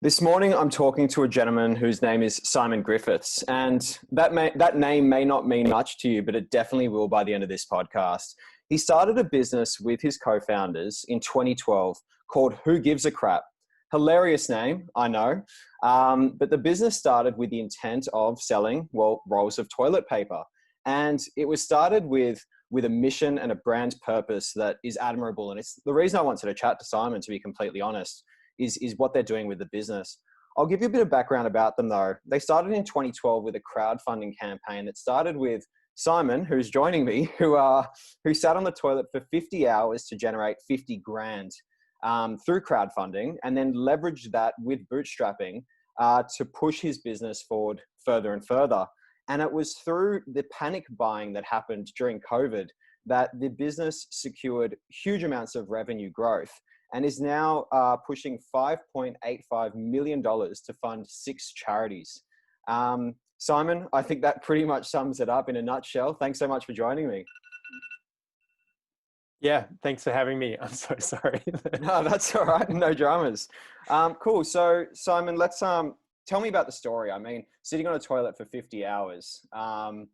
This morning, I'm talking to a gentleman whose name is Simon Griffiths, and that name may not mean much to you, but it definitely will by the end of this podcast. He started a business with his co-founders in 2012 called Who Gives a Crap? Hilarious name, I know, but the business started with the intent of selling, well, rolls of toilet paper, and it was started with a mission and a brand purpose that is admirable. And it's the reason I wanted to chat to Simon, to be completely honest, is what they're doing with the business. I'll give you a bit of background about them though. They started in 2012 with a crowdfunding campaign that started with Simon, who's joining me, who sat on the toilet for 50 hours to generate 50 grand through crowdfunding, and then leveraged that with bootstrapping to push his business forward further and further. And it was through the panic buying that happened during COVID that the business secured huge amounts of revenue growth and is now pushing $5.85 million to fund 6 charities. Simon, I think that pretty much sums it up in a nutshell. Thanks so much for joining me. Yeah, thanks for having me. I'm so sorry. No, that's all right. No dramas. Cool. So Simon, let's tell me about the story. I mean, sitting on a toilet for 50 hours, to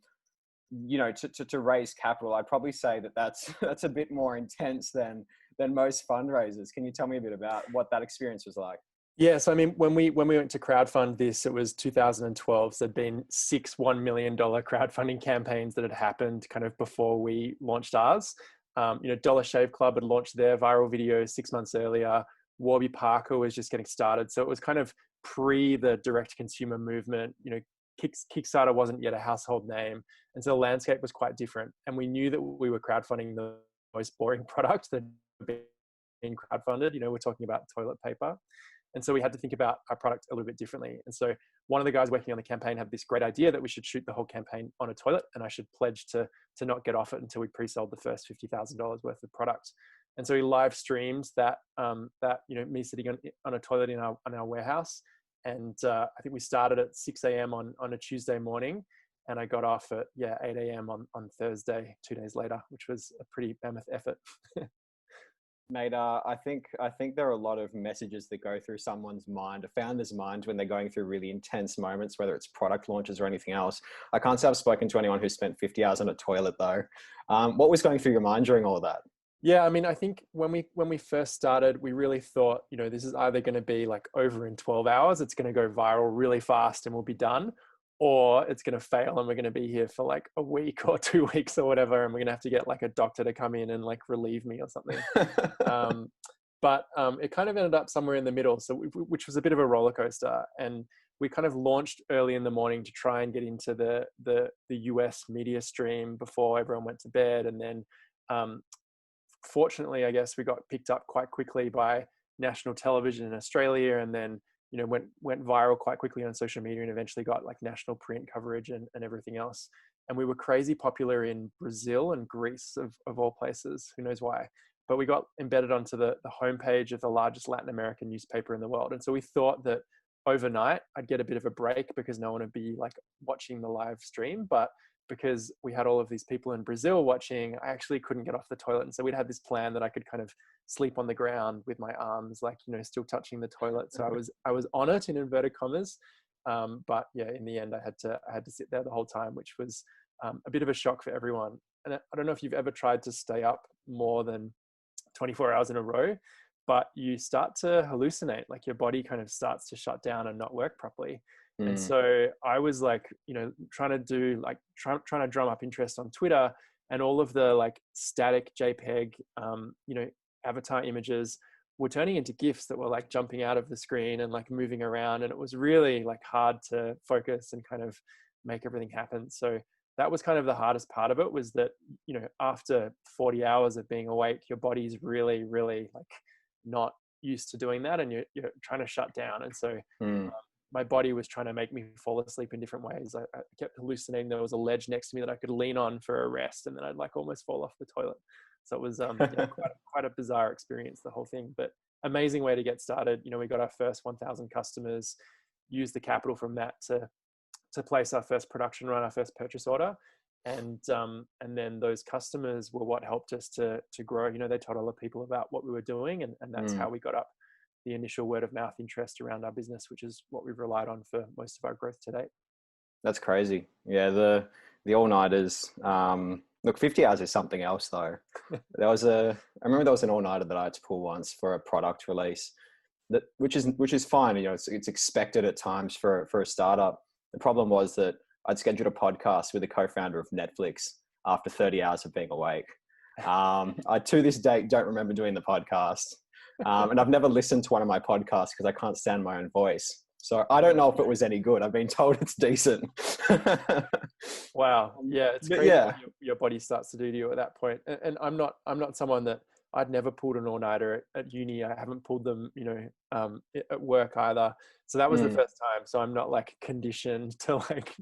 raise capital, I'd probably say that's a bit more intense than most fundraisers. Can you tell me a bit about what that experience was like? Yeah, so I mean, when we went to crowdfund this, it was 2012. So there'd been 6 $1 million crowdfunding campaigns that had happened kind of before we launched ours. Dollar Shave Club had launched their viral video 6 months earlier. Warby Parker was just getting started. So it was kind of pre the direct consumer movement. Kickstarter wasn't yet a household name. And so the landscape was quite different. And we knew that we were crowdfunding the most boring product that had been crowdfunded. We're talking about toilet paper. And so we had to think about our product a little bit differently. And so one of the guys working on the campaign had this great idea that we should shoot the whole campaign on a toilet, and I should pledge to not get off it until we pre-sold the first $50,000 worth of product. And so we live streamed that me sitting on a toilet in our warehouse. And I think we started at 6 a.m. on a Tuesday morning, and I got off at 8 a.m. on Thursday, 2 days later, which was a pretty mammoth effort. Mate, I think there are a lot of messages that go through someone's mind, a founder's mind, when they're going through really intense moments, whether it's product launches or anything else. I can't say I've spoken to anyone who spent 50 hours on a toilet though. What was going through your mind during all of that? Yeah, I mean, I think when we first started, we really thought, this is either going to be like over in 12 hours, it's going to go viral really fast and we'll be done, or it's going to fail and we're going to be here for like a week or 2 weeks or whatever, and we're going to have to get like a doctor to come in and like relieve me or something. But it kind of ended up somewhere in the middle, which was a bit of a roller coaster. And we kind of launched early in the morning to try and get into the US media stream before everyone went to bed, and then fortunately, I guess we got picked up quite quickly by national television in Australia, and then went viral quite quickly on social media, and eventually got like national print coverage and everything else. And we were crazy popular in Brazil and Greece, of all places. Who knows why? But we got embedded onto the homepage of the largest Latin American newspaper in the world. And so we thought that overnight I'd get a bit of a break because no one would be like watching the live stream. But because we had all of these people in Brazil watching, I actually couldn't get off the toilet. And so we'd had this plan that I could kind of sleep on the ground with my arms, like, still touching the toilet. So I was on it in inverted commas. But yeah, in the end, I had to sit there the whole time, which was a bit of a shock for everyone. And I don't know if you've ever tried to stay up more than 24 hours in a row, but you start to hallucinate, like your body kind of starts to shut down and not work properly. And so I was like, trying to drum up interest on Twitter, and all of the like static JPEG, avatar images were turning into GIFs that were like jumping out of the screen and like moving around. And it was really like hard to focus and kind of make everything happen. So that was kind of the hardest part of it, was that, after 40 hours of being awake, your body's really, really like not used to doing that, and you're trying to shut down. And so my body was trying to make me fall asleep in different ways. I kept hallucinating there was a ledge next to me that I could lean on for a rest, and then I'd like almost fall off the toilet. So it was quite a bizarre experience, the whole thing, but amazing way to get started. We got our first 1,000 customers, used the capital from that to place our first production run, our first purchase order. And then those customers were what helped us to grow. They told other people about what we were doing, and that's how we got up the initial word of mouth interest around our business, which is what we've relied on for most of our growth to date. That's crazy. Yeah, the all-nighters. Look, 50 hours is something else though. I remember there was an all-nighter that I had to pull once for a product release, which is fine. You know, it's expected at times for a startup. The problem was that I'd scheduled a podcast with the co-founder of Netflix after 30 hours of being awake. I to this date don't remember doing the podcast, and I've never listened to one of my podcasts because I can't stand my own voice. So I don't know if it was any good. I've been told it's decent. Wow. Yeah, it's crazy what your body starts to do to you at that point. And I'm not someone that I'd never pulled an all-nighter at uni. I haven't pulled them, at work either. So that was the first time. So I'm not like conditioned to like,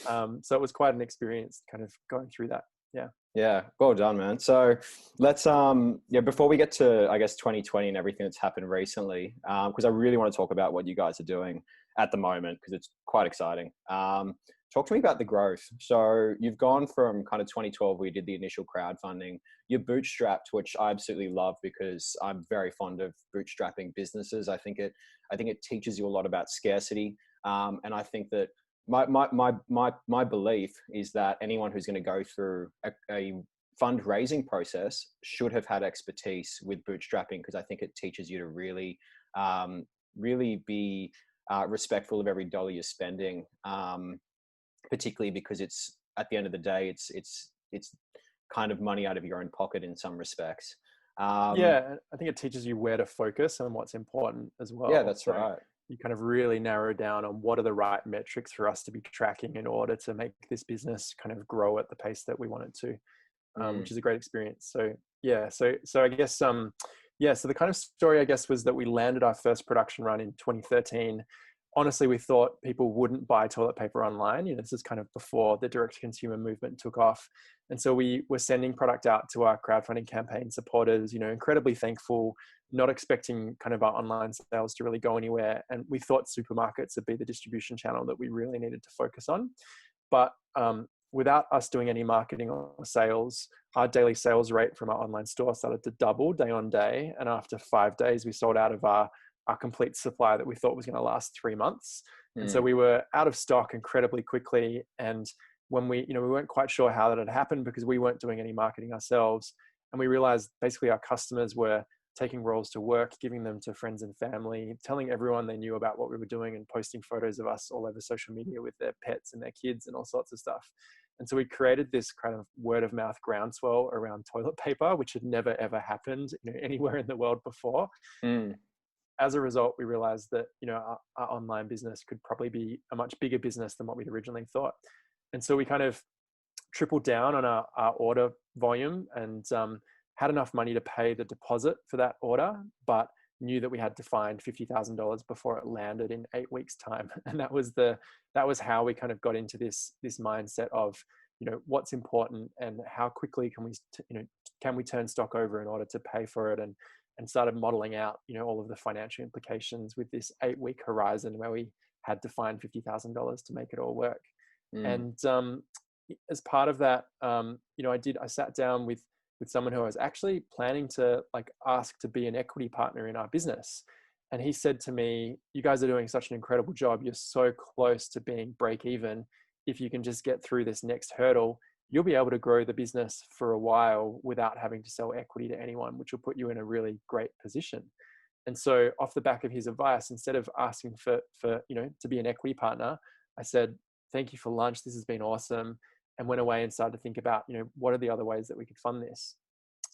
so it was quite an experience kind of going through that. Yeah. Yeah. Well done, man. So let's, before we get to, I guess, 2020 and everything that's happened recently, because I really want to talk about what you guys are doing at the moment, because it's quite exciting. Talk to me about the growth. So you've gone from kind of 2012, where you did the initial crowdfunding. You're bootstrapped, which I absolutely love because I'm very fond of bootstrapping businesses. I think it teaches you a lot about scarcity. And I think that my belief is that anyone who's going to go through a fundraising process should have had expertise with bootstrapping, because I think it teaches you to really be respectful of every dollar you're spending, particularly because it's, at the end of the day, it's kind of money out of your own pocket in some respects. Yeah, I think it teaches you where to focus and what's important as well. Yeah, that's right. You kind of really narrow down on what are the right metrics for us to be tracking in order to make this business kind of grow at the pace that we want it to, which is a great experience. So yeah, so I guess so the kind of story, I guess, was that we landed our first production run in 2013. Honestly, we thought people wouldn't buy toilet paper online. This is kind of before the direct-to-consumer movement took off. And so we were sending product out to our crowdfunding campaign supporters, incredibly thankful, not expecting kind of our online sales to really go anywhere. And we thought supermarkets would be the distribution channel that we really needed to focus on. But without us doing any marketing or sales, our daily sales rate from our online store started to double day on day. And after 5 days, we sold out of our complete supply that we thought was going to last 3 months. And so we were out of stock incredibly quickly. And when we weren't quite sure how that had happened, because we weren't doing any marketing ourselves. And we realized basically our customers were taking rolls to work, giving them to friends and family, telling everyone they knew about what we were doing, and posting photos of us all over social media with their pets and their kids and all sorts of stuff. And so we created this kind of word of mouth groundswell around toilet paper, which had never, ever happened anywhere in the world before. As a result, we realized that, our online business could probably be a much bigger business than what we'd originally thought. And so we kind of tripled down on our order volume and had enough money to pay the deposit for that order, but knew that we had to find $50,000 before it landed in 8 weeks' time. And that was how we kind of got into this mindset of, what's important and how quickly can we turn stock over in order to pay for it, and started modeling out, all of the financial implications with this 8-week horizon where we had to find $50,000 to make it all work. And as part of that, I sat down with someone who I was actually planning to ask to be an equity partner in our business. And he said to me, "You guys are doing such an incredible job. You're so close to being break even. If you can just get through this next hurdle, you'll be able to grow the business for a while without having to sell equity to anyone, which will put you in a really great position." And so off the back of his advice, instead of asking for to be an equity partner, I said, "Thank you for lunch. This has been awesome." And went away and started to think about, what are the other ways that we could fund this?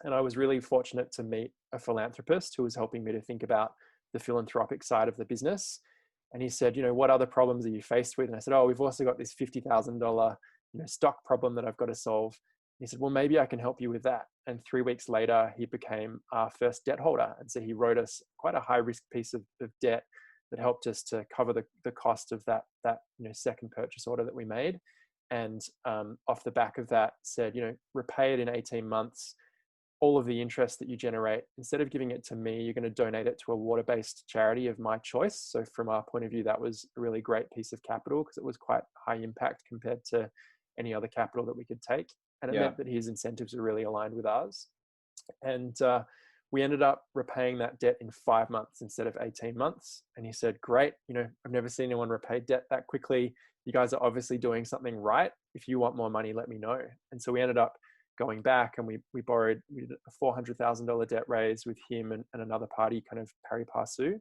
And I was really fortunate to meet a philanthropist who was helping me to think about the philanthropic side of the business. And he said, "What other problems are you faced with?" And I said, "Oh, we've also got this $50,000 stock problem that I've got to solve." And he said, "Well, maybe I can help you with that." And 3 weeks later, he became our first debt holder. And so he wrote us quite a high risk piece of debt that helped us to cover the cost of that second purchase order that we made. And off the back of that said, repay it in 18 months. All of the interest that you generate, instead of giving it to me, you're going to donate it to a water-based charity of my choice. So from our point of view, that was a really great piece of capital, because it was quite high impact compared to any other capital that we could take. And it meant that his incentives are really aligned with ours. And we ended up repaying that debt in 5 months instead of 18 months. And he said, great, I've never seen anyone repay debt that quickly. You guys are obviously doing something right. If you want more money, let me know. And so we ended up going back, and we did a $400,000 debt raise with him and another party, kind of pari passu,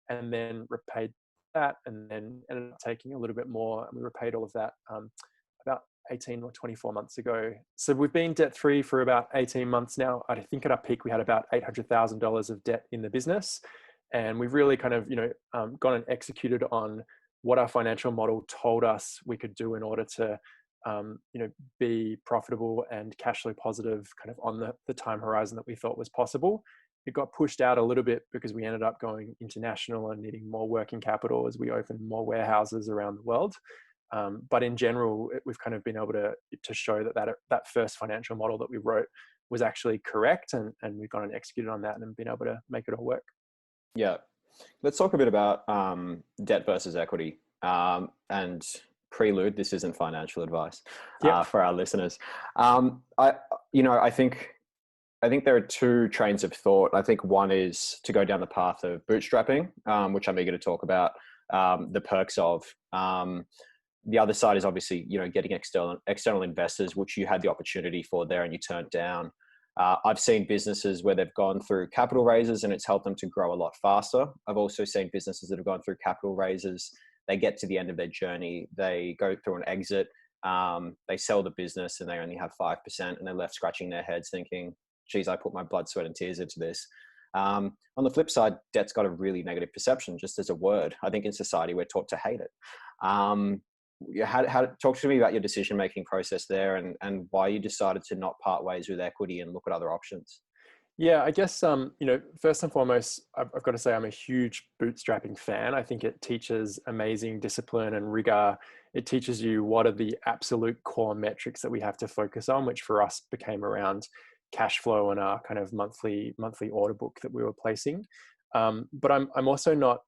and then repaid that, and then ended up taking a little bit more, and we repaid all of that about 18 or 24 months ago. So we've been debt free for about 18 months now. I think at our peak we had about $800,000 of debt in the business, and we've really kind of gone and executed on what our financial model told us we could do in order to be profitable and cash flow positive kind of on the time horizon that we thought was possible. It got pushed out a little bit because we ended up going international and needing more working capital as we opened more warehouses around the world. But in general, we've kind of been able to show that first financial model that we wrote was actually correct, and we've gone and executed on that and been able to make it all work. Yeah. Let's talk a bit about debt versus equity. And prelude, this isn't financial advice for our listeners. I think there are two trains of thought. I think one is to go down the path of bootstrapping, which I'm eager to talk about the perks of. The other side is obviously, getting external investors, which you had the opportunity for there and you turned down. I've seen businesses where they've gone through capital raises and it's helped them to grow a lot faster. I've also seen businesses that have gone through capital raises. They get to the end of their journey, they go through an exit, they sell the business and they only have 5%, and they're left scratching their heads thinking, geez, I put my blood, sweat and tears into this. On the flip side, debt's got a really negative perception just as a word. I think in society, we're taught to hate it. Talk to me about your decision-making process there and why you decided to not part ways with equity and look at other options. Yeah, I guess, first and foremost, I've got to say I'm a huge bootstrapping fan. I think it teaches amazing discipline and rigor. It teaches you what are the absolute core metrics that we have to focus on, which for us became around cash flow and our kind of monthly order book that we were placing. But I'm also not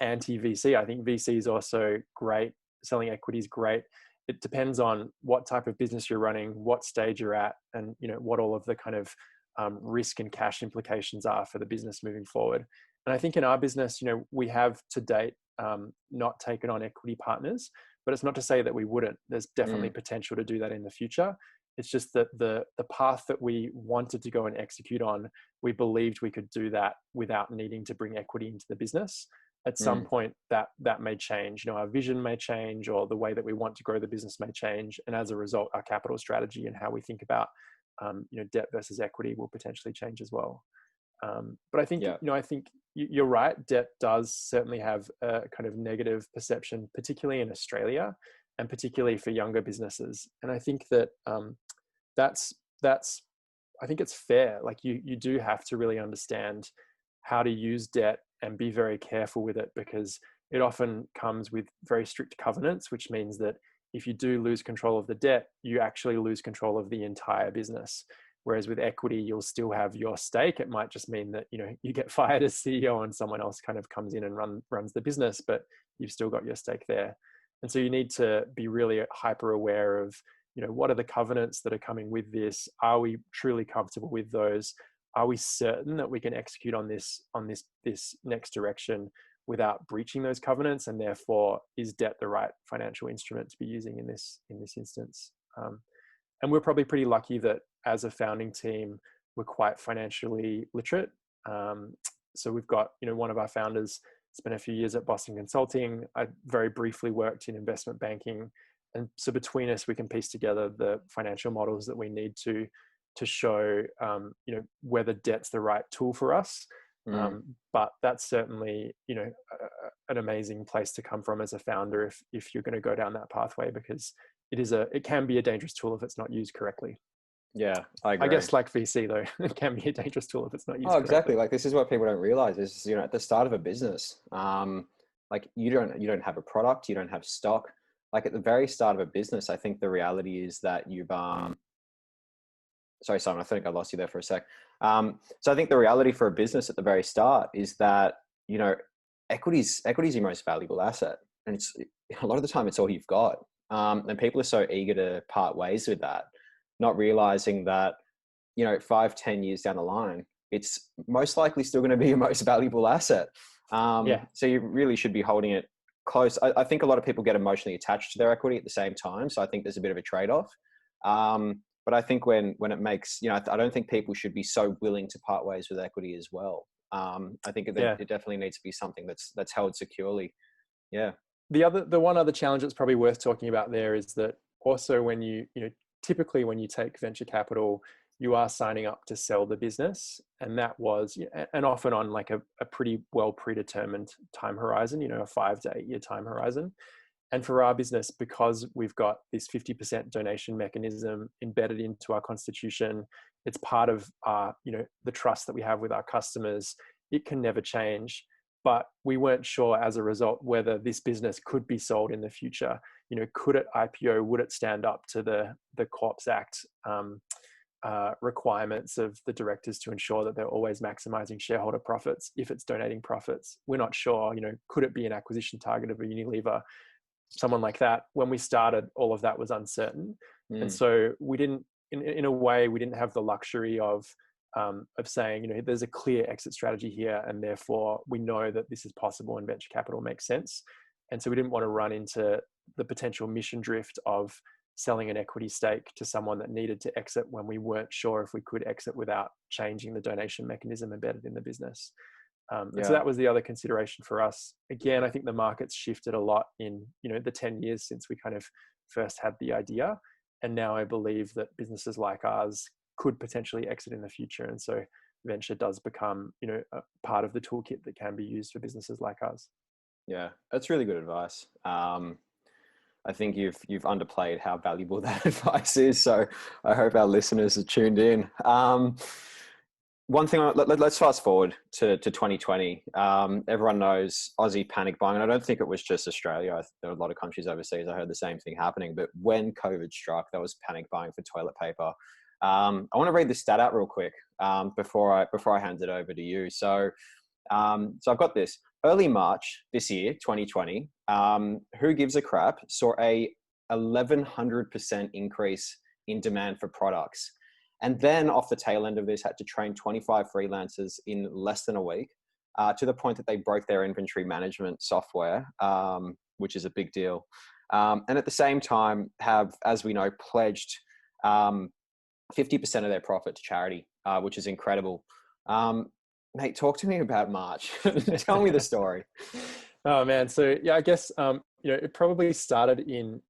anti VC. I think VC is also great. Selling equity is great. It depends on what type of business you're running, what stage you're at, and what all of the kind of risk and cash implications are for the business moving forward. And I think in our business, we have to date not taken on equity partners, but it's not to say that we wouldn't. There's definitely potential to do that in the future. It's just that the path that we wanted to go and execute on, we believed we could do that without needing to bring equity into the business. At some point that may change. Our vision may change, or the way that we want to grow the business may change. And as a result, our capital strategy and how we think about debt versus equity will potentially change as well. But I think, I think you're right. Debt does certainly have a kind of negative perception, particularly in Australia and particularly for younger businesses. And I think that I think it's fair. Like you do have to really understand how to use debt and be very careful with it, because it often comes with very strict covenants, which means that if you do lose control of the debt, you actually lose control of the entire business. Whereas with equity, you'll still have your stake. It might just mean that, you get fired as CEO and someone else kind of comes in and runs the business, but you've still got your stake there. And so you need to be really hyper aware of, what are the covenants that are coming with this? Are we truly comfortable with those? Are we certain that we can execute on this next direction without breaching those covenants? And therefore, is debt the right financial instrument to be using in this instance? And we're probably pretty lucky that as a founding team, we're quite financially literate. So we've got, one of our founders spent a few years at Boston Consulting. I very briefly worked in investment banking. And so between us, we can piece together the financial models that we need to show, whether debt's the right tool for us. But that's certainly, an amazing place to come from as a founder if you're going to go down that pathway, because it can be a dangerous tool if it's not used correcely. Yeah, I agree. I guess like VC though, it can be a dangerous tool if it's not used correctly. Exactly. Like this is what people don't realize is, at the start of a business, like you don't have a product, you don't have stock. Like at the very start of a business, I think the reality is that you've, sorry, Simon, I think I lost you there for a sec. So I think the reality for a business at the very start is that, equity is your most valuable asset. And it's a lot of the time it's all you've got. And people are so eager to part ways with that, not realizing that 5-10 years down the line, it's most likely still going to be your most valuable asset. Yeah. So you really should be holding it close. I think a lot of people get emotionally attached to their equity at the same time. So I think there's a bit of a trade-off. But I think when it makes, I don't think people should be so willing to part ways with equity as well. I think it definitely needs to be something that's held securely. Yeah. The one other challenge that's probably worth talking about there is that also when typically when you take venture capital, you are signing up to sell the business, and that was, and often on like a pretty well predetermined time horizon, a 5 to 8 year time horizon. And for our business, because we've got this 50% donation mechanism embedded into our constitution, it's part of our, the trust that we have with our customers. It can never change. But we weren't sure as a result whether this business could be sold in the future. Could it IPO? Would it stand up to the Corps Act requirements of the directors to ensure that they're always maximizing shareholder profits if it's donating profits? We're not sure. Could it be an acquisition target of a Unilever? Someone like that. When we started, all of that was uncertain. And so we didn't, in a way, we didn't have the luxury of saying, there's a clear exit strategy here, and therefore we know that this is possible and venture capital makes sense. And so we didn't want to run into the potential mission drift of selling an equity stake to someone that needed to exit when we weren't sure if we could exit without changing the donation mechanism embedded in the business. And so that was the other consideration for us. Again, I think the market's shifted a lot in, the 10 years since we kind of first had the idea. And now I believe that businesses like ours could potentially exit in the future. And so venture does become, a part of the toolkit that can be used for businesses like ours. Yeah, that's really good advice. I think you've underplayed how valuable that advice is. So I hope our listeners are tuned in. One thing, let's fast forward to 2020. Everyone knows Aussie panic buying. And I don't think it was just Australia. There are a lot of countries overseas. I heard the same thing happening. But when COVID struck, there was panic buying for toilet paper. I want to read the stat out real quick before I hand it over to you. So I've got this. Early March this year, 2020, Who Gives a Crap saw a 1,100% increase in demand for products. And then off the tail end of this, had to train 25 freelancers in less than a week to the point that they broke their inventory management software, which is a big deal. And at the same time have, as we know, pledged 50% of their profit to charity, which is incredible. Mate, talk to me about March. Tell me the story. Oh man. So yeah, I guess, it probably started in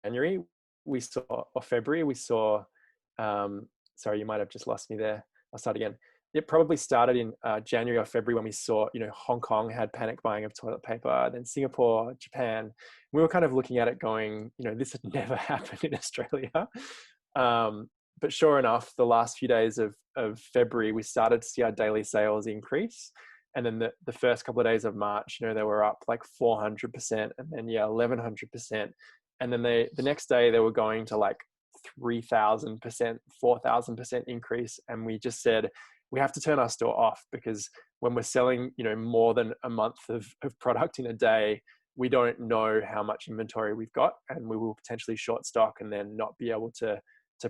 January. Or February, we saw, sorry, you might have just lost me there. I'll start again. It probably started in January or February when we saw, Hong Kong had panic buying of toilet paper, then Singapore, Japan. We were kind of looking at it going, this had never happened in Australia. But sure enough, the last few days of February, we started to see our daily sales increase. And then the first couple of days of March, they were up like 400%, and then 1,100%. And then the next day they were going to like 3,000%, 4,000% increase. And we just said, we have to turn our store off, because when we're selling, more than a month of product in a day, we don't know how much inventory we've got, and we will potentially short stock and then not be able to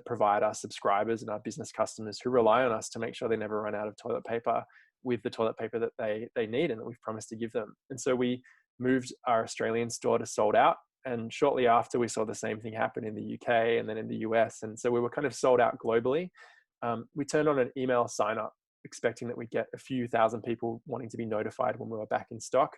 provide our subscribers and our business customers who rely on us to make sure they never run out of toilet paper with the toilet paper that they need and that we've promised to give them. And so we moved our Australian store to sold out. And shortly after, we saw the same thing happen in the UK and then in the US. And so we were kind of sold out globally. We turned on an email sign up, expecting that we'd get a few thousand people wanting to be notified when we were back in stock.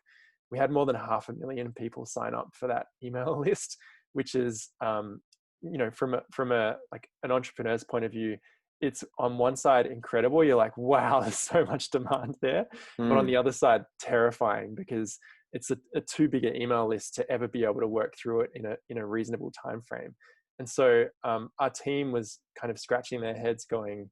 We had more than 500,000 people sign up for that email list, which is, from a like an entrepreneur's point of view, it's on one side incredible. You're like, wow, there's so much demand there. But on the other side, terrifying, because it's a too big an email list to ever be able to work through it in a reasonable time frame. And so our team was kind of scratching their heads going,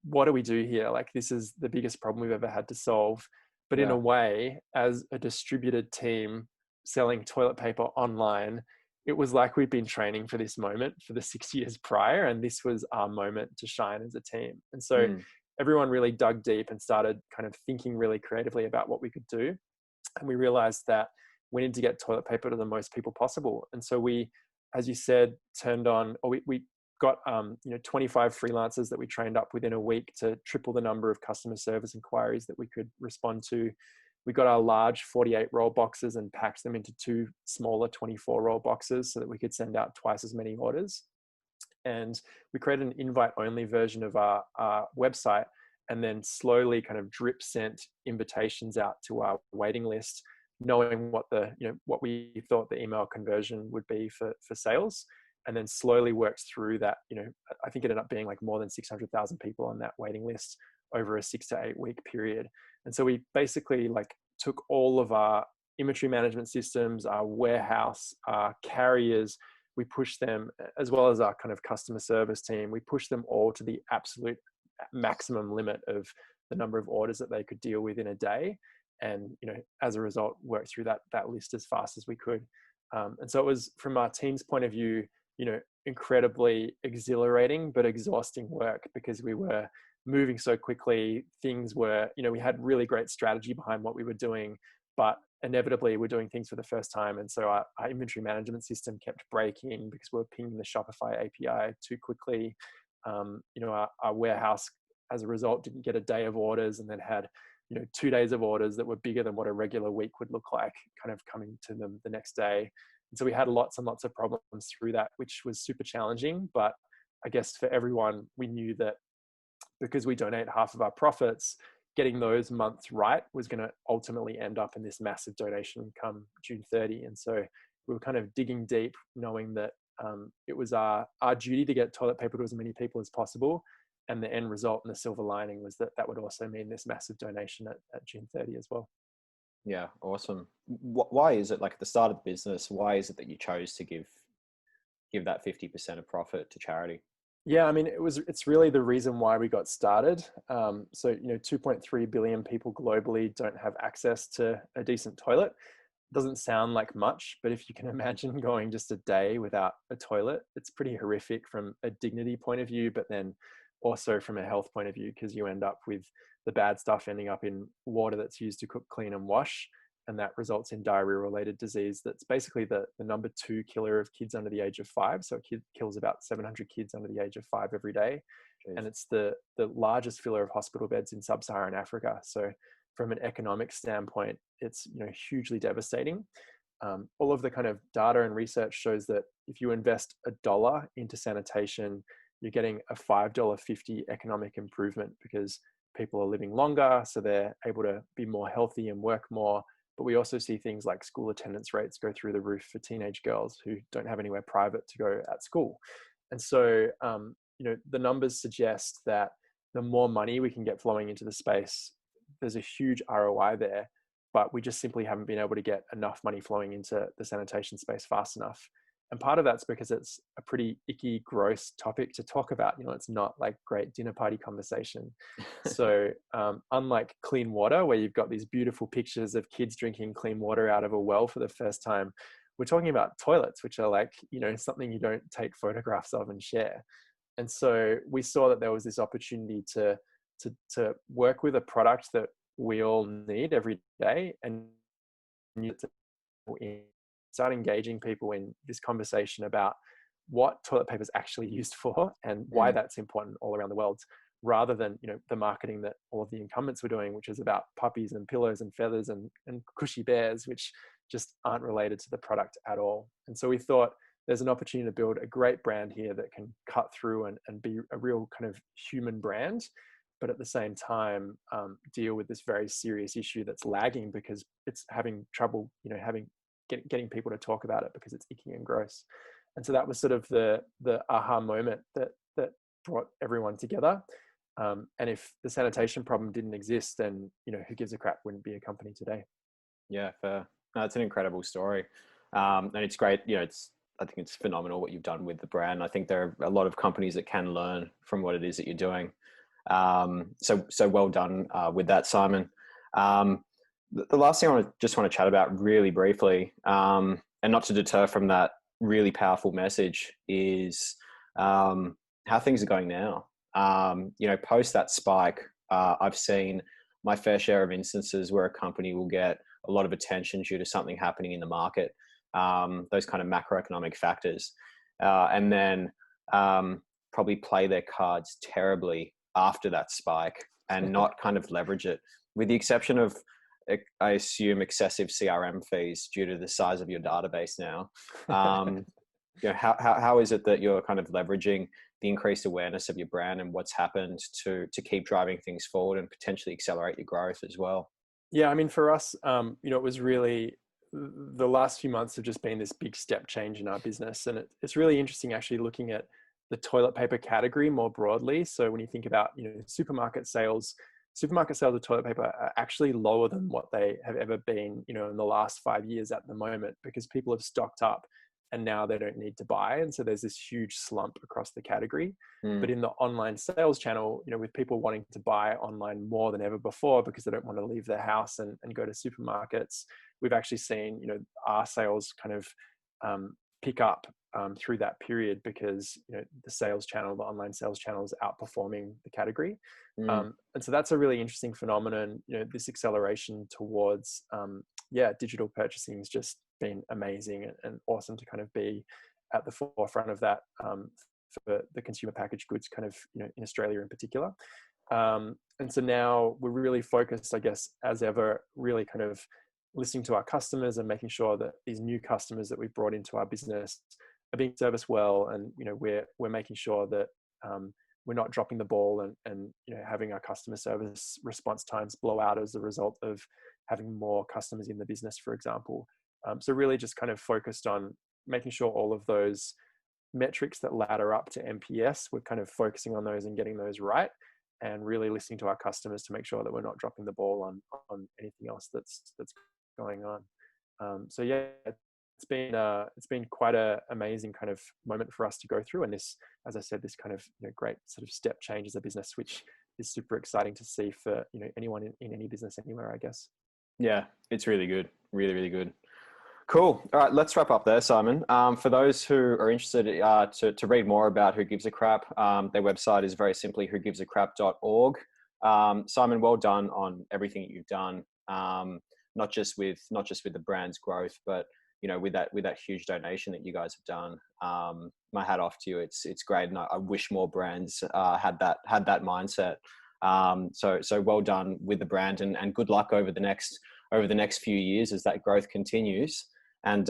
what do we do here? Like, this is the biggest problem we've ever had to solve. But in a way, as a distributed team selling toilet paper online, it was like we'd been training for this moment for the 6 years prior, and this was our moment to shine as a team. And so everyone really dug deep and started kind of thinking really creatively about what we could do. And we realized that we need to get toilet paper to the most people possible. And so we, as you said, we got 25 freelancers that we trained up within a week to triple the number of customer service inquiries that we could respond to. We got our large 48 roll boxes and packed them into 2 smaller 24 roll boxes so that we could send out twice as many orders. And we created an invite only version of our website, and then slowly kind of drip sent invitations out to our waiting list, knowing what what we thought the email conversion would be for sales, and then slowly worked through that. I think it ended up being like more than 600,000 people on that waiting list over a 6 to 8 week period. And so we basically like took all of our inventory management systems, our warehouse, our carriers, we pushed them, as well as our kind of customer service team, we pushed them all to the absolute maximum limit of the number of orders that they could deal with in a day. And, as a result, worked through that list as fast as we could. And so it was, from our team's point of view, incredibly exhilarating, but exhausting work, because we were moving so quickly. Things were, we had really great strategy behind what we were doing, but inevitably we're doing things for the first time. And so our inventory management system kept breaking because we were pinging the Shopify API too quickly. Our warehouse, as a result, didn't get a day of orders, and then had 2 days of orders that were bigger than what a regular week would look like, kind of coming to them the next day. And so we had lots and lots of problems through that, which was super challenging. But I guess for everyone, we knew that because we donate half of our profits, getting those months right was going to ultimately end up in this massive donation come June 30. And so we were kind of digging deep, knowing that it was our duty to get toilet paper to as many people as possible. And the end result, and the silver lining, was that would also mean this massive donation at June 30 as well. Yeah, awesome. Why is it, like, at the start of the business, why is it that you chose to give that 50% of profit to charity? Yeah, I mean, it's really the reason why we got started. So 2.3 billion people globally don't have access to a decent toilet. Doesn't sound like much, but if you can imagine going just a day without a toilet, it's pretty horrific from a dignity point of view, but then also from a health point of view, because you end up with the bad stuff ending up in water that's used to cook, clean, and wash. And that results in diarrhea-related disease. That's basically the number 2 killer of kids under the age of 5. So it kills about 700 kids under the age of 5 every day. Jeez. And it's the largest filler of hospital beds in sub-Saharan Africa. So from an economic standpoint, it's hugely devastating. All of the kind of data and research shows that if you invest $1 into sanitation, you're getting a $5.50 economic improvement, because people are living longer, so they're able to be more healthy and work more. But we also see things like school attendance rates go through the roof for teenage girls who don't have anywhere private to go at school. And so, the numbers suggest that the more money we can get flowing into the space, there's a huge ROI there, but we just simply haven't been able to get enough money flowing into the sanitation space fast enough. And part of that's because it's a pretty icky, gross topic to talk about. It's not like great dinner party conversation. So unlike clean water, where you've got these beautiful pictures of kids drinking clean water out of a well for the first time, we're talking about toilets, which are like, something you don't take photographs of and share. And so we saw that there was this opportunity to work with a product that we all need every day, and start engaging people in this conversation about what toilet paper is actually used for and why that's important all around the world, rather than the marketing that all of the incumbents were doing, which is about puppies and pillows and feathers and cushy bears, which just aren't related to the product at all. And so we thought there's an opportunity to build a great brand here that can cut through and be a real kind of human brand, but at the same time deal with this very serious issue that's lagging because it's having trouble getting people to talk about it because it's icky and gross. And so that was sort of the aha moment that brought everyone together. And if the sanitation problem didn't exist, then who gives a crap wouldn't be a company today. Yeah, fair. No, it's an incredible story, and it's great. I think it's phenomenal what you've done with the brand. I think there are a lot of companies that can learn from what it is that you're doing. So well done with that, Simon. The last thing I just want to chat about really briefly, and not to deter from that really powerful message, is how things are going now. Post that spike, I've seen my fair share of instances where a company will get a lot of attention due to something happening in the market, those kind of macroeconomic factors. And then probably play their cards terribly after that spike and not kind of leverage it, with the exception of, I assume, excessive CRM fees due to the size of your database now. How is it that you're kind of leveraging the increased awareness of your brand and what's happened to keep driving things forward and potentially accelerate your growth as well? Yeah, I mean, for us, it was really, the last few months have just been this big step change in our business. And it's really interesting actually looking at the toilet paper category more broadly. So when you think about, supermarket sales of toilet paper are actually lower than what they have ever been, in the last 5 years at the moment, because people have stocked up and now they don't need to buy. And so there's this huge slump across the category. But in the online sales channel, with people wanting to buy online more than ever before because they don't want to leave their house and go to supermarkets, we've actually seen, our sales kind of pick up through that period, because, the online sales channel is outperforming the category. And so that's a really interesting phenomenon. This acceleration towards, digital purchasing has just been amazing and awesome to kind of be at the forefront of that for the consumer packaged goods kind of, in Australia in particular. And so now we're really focused, I guess, as ever, really kind of listening to our customers and making sure that these new customers that we've brought into our business are being serviced well. And, we're making sure that we're not dropping the ball and having our customer service response times blow out as a result of having more customers in the business, for example. So really just kind of focused on making sure all of those metrics that ladder up to NPS, we're kind of focusing on those and getting those right, and really listening to our customers to make sure that we're not dropping the ball on anything else that's going on. So yeah, it's been quite a amazing kind of moment for us to go through. And this, as I said, this kind of great sort of step change as a business, which is super exciting to see for anyone in any business anywhere, I guess. Yeah, it's really good. Really, really good. Cool. All right, let's wrap up there, Simon. For those who are interested to read more about Who Gives a Crap, their website is very simply whogivesacrap.org. Simon, well done on everything that you've done, not just with the brand's growth, but with that huge donation that you guys have done. My hat off to you. It's great, and I wish more brands had that mindset. So well done with the brand, and good luck over the next few years as that growth continues. And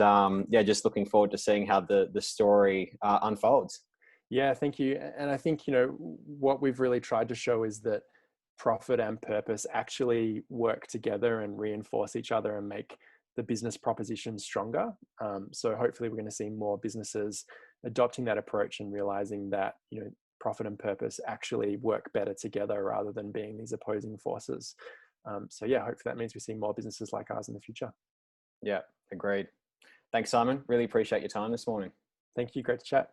just looking forward to seeing how the story unfolds. Yeah, thank you. And I think, what we've really tried to show is that profit and purpose actually work together and reinforce each other and make the business proposition stronger. So hopefully we're going to see more businesses adopting that approach and realizing that, profit and purpose actually work better together rather than being these opposing forces. So yeah, hopefully that means we see more businesses like ours in the future. Yeah, agreed. Thanks, Simon. Really appreciate your time this morning. Thank you. Great to chat.